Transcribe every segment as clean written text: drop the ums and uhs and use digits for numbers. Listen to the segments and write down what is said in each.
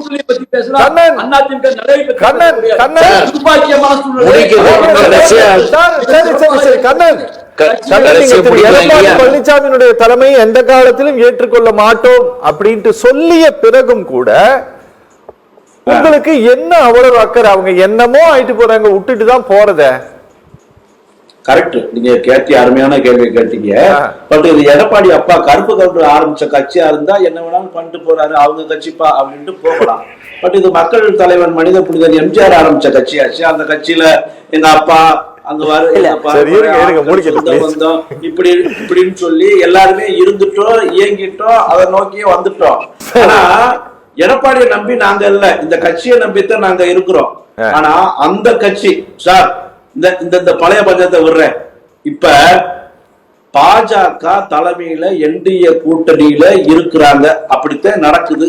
கூட்டணி பத்தி பேசலாம். அதிமுக பழனிசாமியினுடைய தலைமை எந்த காலத்திலும் ஏற்றுக்கொள்ள மாட்டோம் அப்படின்ட்டு சொல்லிய பிறகும் கூட உங்களுக்கு என்ன அவ்வளவு அக்கறை? அவங்க என்னமோ ஆயிட்டு போறாங்க, விட்டுட்டு தான் போறத. கரெக்ட். நீங்க கேட்டி அருமையான கேள்வி கேட்டீங்க. பட் இது எடப்பாடி அப்பா கருப்பு கவுண்டர் ஆரம்பிச்ச கட்சியா இருந்தா என்ன வேணாலும் பண்ணிட்டு போறாரு, அவங்க கட்சிப்பா அப்படின்ட்டு போகலாம். பட் இது மக்கள் தலைவன் மனித புனிதர் எம்ஜிஆர் ஆரம்பிச்ச கட்சியாச்சு. அந்த கட்சியில எங்க அப்பா அங்க வந்தோம் இப்படி இப்படின்னு சொல்லி எல்லாருமே இருந்துட்டோம், இயங்கிட்டோம், அதை நோக்கியே வந்துட்டோம். ஆனா எடப்பாடியை நம்பி நாங்க இல்ல, இந்த கட்சியை நம்பித்தான் நாங்க இருக்கிறோம். ஆனா அந்த கட்சி சார் இந்த பழைய பஞ்சாயத்தை விடுறேன். இப்ப பாஜக தலைமையில என்டிஏ கூட்டணியில இருக்கிறாங்க, அப்படித்தான் நடக்குது.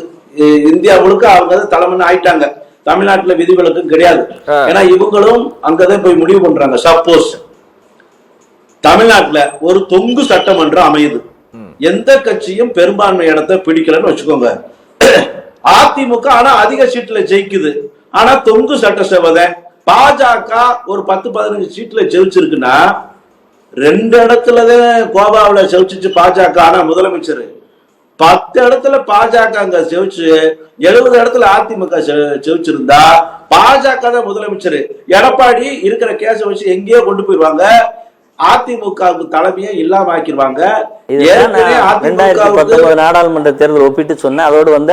இந்தியா முழுக்க அவங்க தலைமை ஆயிட்டாங்க. தமிழ்நாட்டுல விதிவிலக்கும் கிடையாது. ஏன்னா இவங்களும் அங்கதான் போய் முடிவு பண்றாங்க. சப்போஸ் தமிழ்நாட்டுல ஒரு தொங்கு சட்டமன்றம் அமையுது, எந்த கட்சியும் பெரும்பான்மை இடத்தை பிடிக்கலன்னு வச்சுக்கோங்க. அதிமுக ஆனா அதிக சீட்ல ஜெயிக்குது, ஆனா தொங்கு சட்டசபை பாஜக ஒரு 10-15 சீட்ல ஜெயிச்சிருக்குன்னா 2 இடத்துலதான் கோபாவில ஜெயிச்சிச்சு பாஜக. ஆனா முதலமைச்சர் 10 இடத்துல பாஜக அங்க ஜெயிச்சு 70 இடத்துல அதிமுக ஜெயிச்சிருந்தா பாஜக தான் முதலமைச்சர். எடப்பாடி இருக்கிற கேஸை வச்சு எங்கேயோ கொண்டு போயிருவாங்க, அதிமுக தலைமையை இல்லாம ஆக்கிடுவாங்க. 2019 நாடாளுமன்ற தேர்தல் ஒப்பிட்டு சொன்ன அதோடு வந்த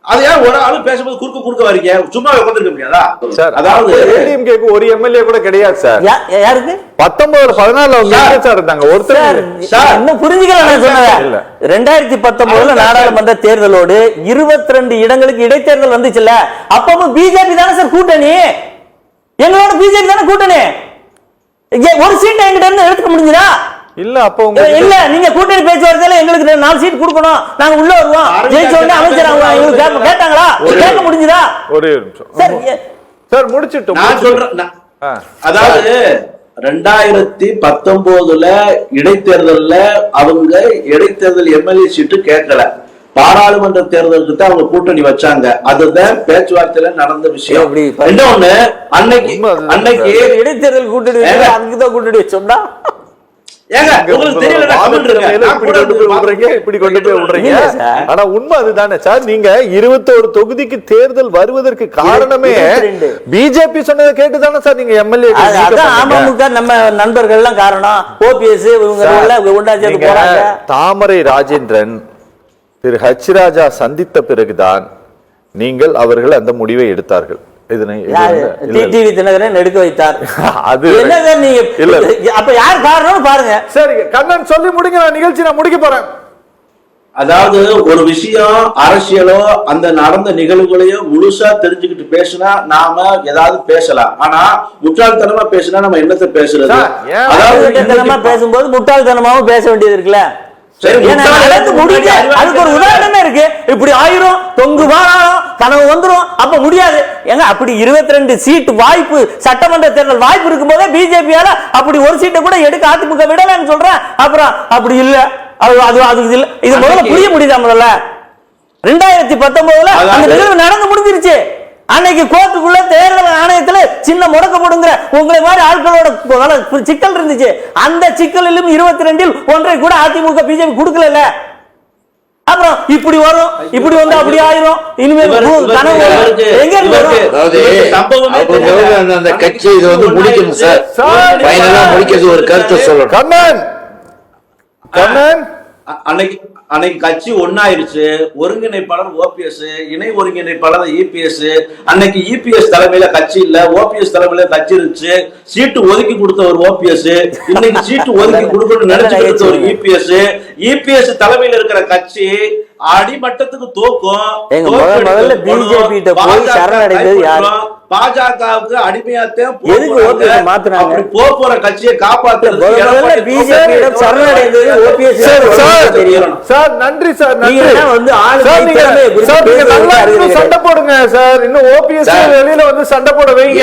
அது ஏன் ஒரு ஆளு பேசும்போது குறுக்க வரீங்க? சும்மா உட்கார்ந்திருக்க முடியாதா? அதாவது ஏடிஎம்கேக்கு ஒரு எம்எல்ஏ கூட கிடையாது சார். யாருக்கு 19-14 இருந்தாங்க. ஒருத்தர் இன்னும் புரிஞ்சுக்கல. 2019 நாடாளுமன்ற தேர்தலோடு 22 இடங்களுக்கு இடைத்தேர்தல் வந்துச்சுல்ல, அப்பவும் பிஜேபி தானே சார் கூட்டணி, எங்களோட பிஜேபி தானே கூட்டணி. ஒரு சீட் எங்கிட்ட இருந்து எடுத்துக்க முடிஞ்சதா? இல்ல. அப்ப இல்ல, நீங்க கூட்டணி பேச்சுவார்த்தையில எங்களுக்கு 4 சீட் கொடுக்கணும், நாங்க உள்ள வருவோம், ஜெயிச்ச உடனே அமைச்சர் கேட்டாங்களா? கேட்க முடிஞ்சதா? ஒரே நிமிஷம் சார், முடிச்சிட்டோம். நான் சொல்றேன், அதாவது 2019 இடைத்தேர்தல்ல அவங்க இடைத்தேர்தல் எம்எல்ஏ சீட்டு கேட்கல, பாராளுமன்ற தேர்தலுக்கு தான் அவங்க கூட்டணி வச்சாங்க. அதுதான் பேச்சுவார்த்தையில நடந்த விஷயம். இன்னொன்னு, அன்னைக்கு இடைத்தேர்தல் கூட்டணி அதுக்குதான் கூட்டணி சொன்னா நீங்க 21 தொகுதிக்கு தேர்தல் வருவதற்கு காரணமே பிஜேபி சொன்னதை கேட்டுதானே சார் நீங்க எம்எல்ஏ. அமமுக நம்ம நண்பர்கள் எல்லாம் காரணம். ஓபிஎஸ் தாமரை ராஜேந்திரன் திரு ஹச் ராஜா சந்தித்த பிறகுதான் நீங்கள் அவர்கள் அந்த முடிவை எடுத்தார்கள். டிடிவி தினகரன் எடுக்க வைத்தார். அது என்ன நீங்க அப்ப யார் காரணம் பாருங்க. சரி கண்ணன் சொல்லி முடிங்க, நான் நிகழ்ச்சி நான் முடிக்க போறேன். அதாவது ஒரு விஷயம் அரசியலோ அந்த நடந்த நிகழ்வுகளையோ முழுசா தெரிஞ்சுக்கிட்டு பேசினா நாம ஏதாவது பேசலாம். ஆனா முட்டாள்தனமா பேசினா நம்ம என்னத்தை பேசுறது? அதாவது பேசும்போது முட்டாள்தனமாவும் பேச வேண்டியது இருக்குல்ல. அதுக்கு ஒரு உதாரணமே இருக்கு. இப்படி ஆயிரும், தொங்கு வாரம் கனவு வந்துரும், அப்ப முடியாது. ஏங்க அப்படி 22 சீட் வாய்ப்பு, சட்டமன்ற தேர்தல் வாய்ப்பு இருக்கும் போதே பிஜேபியால அப்படி ஒரு சீட்டை கூட எடுக்க அதிமுக விடலன்னு சொல்றேன். அப்புறம் அப்படி இல்ல, அது இல்ல. இது முதல்ல புரிய முடியுதா? முதல்ல 2019 அந்த நிகழ்வு நடந்து முடிஞ்சிருச்சு. அன்னைக்கு கோர்ட்டுக்குள்ள தேர்தல் ஆணையத்துல சின்ன முடக்கப்படுங்கிற உங்களை மாதிரி ஆட்களோட சிக்கல் இருந்துச்சு. அந்த சிக்கலிலும் 22 ஒன்றை கூட அதிமுக பிஜேபி கொடுக்கல. அப்புறம் இப்படி வரும், இப்படி வந்து அப்படி ஆயிரும். இனிமேல் எங்க அந்த கட்சி இது வந்து முடிக்கணும் சார், முடிக்கிறது ஒரு கருத்தை சொல்லணும். கண்ணன் அன்னைக்கு கட்சி ஒன்னாயிருச்சு. ஒருங்கிணைப்பாளர் ஓபிஎஸ், இணை ஒருங்கிணைப்பாளர் இபிஎஸ். அன்னைக்கு இபிஎஸ் தலைமையில கட்சி இல்ல, ஓபிஎஸ் தலைமையில கட்சி இருந்துச்சு. சீட்டு ஒதுக்கி கொடுத்த ஒரு ஓபிஎஸ், இன்னைக்கு சீட்டு ஒதுக்கி கொடுக்கணும்னு நினைச்சு கொடுத்த ஒரு இபிஎஸ். இபிஎஸ் தலைமையில இருக்கிற கட்சி அடிமட்டத்துக்கு தோக்கும். பாஜகவுக்கு அடிமையாத்தான் போற கட்சியை காப்பாற்றுறது. நன்றி சார், சண்டை போடுங்க சார். இன்னும் ஓபிஎஸ் வெளியில வந்து சண்டை போட வைங்க.